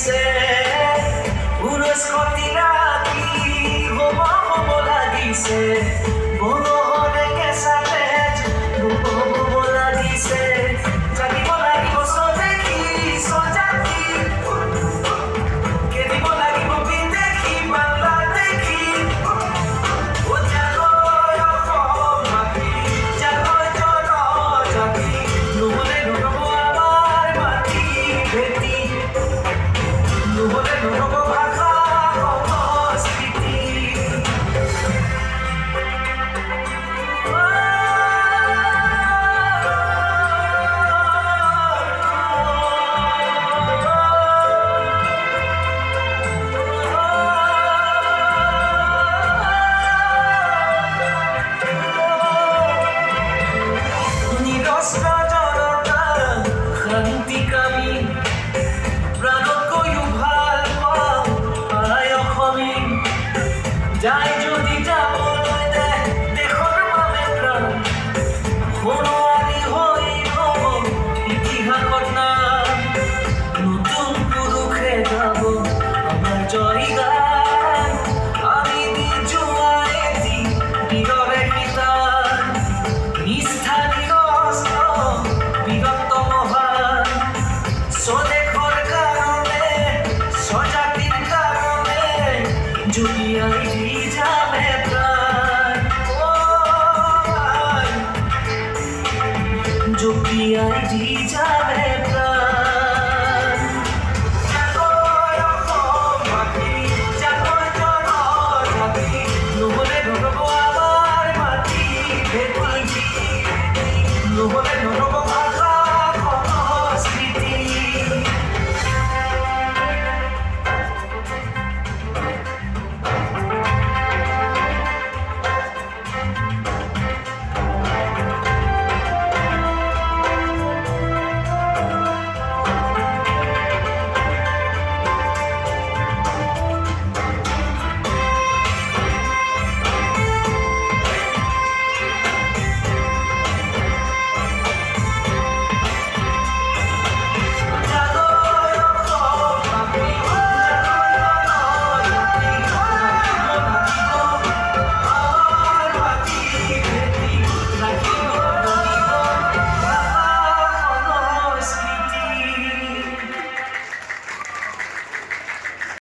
লাগিছে উৰচ কটিলাকি হ'ব লাগিছে বনহৰে কেঁচা তেজ হ'ব লাগিছে জানিব লাগিব স্বদেশী স্বজাতি কেনিব লাগিব বিদেশী বাংলাদেশী জাগৈ অসম মাটি জাগৈ জনজাতি নহ'লে নহ'ব আমাৰ মাটি ভেটি নহ'লে নহ'ব ভাষা সংস্কৃতি নিৰস্ত্ৰ জনতা শান্তিকামী প্ৰাণতকৈও ভাল পাওঁ আই অসমী যায় যদি যাবলৈ দে দেশৰ বাবে প্ৰাণ সোণোৱালী হৈ ৰ'ব ইতিহাসৰ নাম নতুন পুৰুষে গাব আমাৰ জয়গান আমি দি যোৱা এটি বীৰৰে কিতাপ নিষ্ঠা নিৰস্ত্ৰ বীৰত্ব মহান স্বদেশৰ কাৰণে স্বজাতিৰ কাৰণে জুবিয়াই দি যামে প্ৰাণ জুবিয়াই দি যামে প্ৰাণ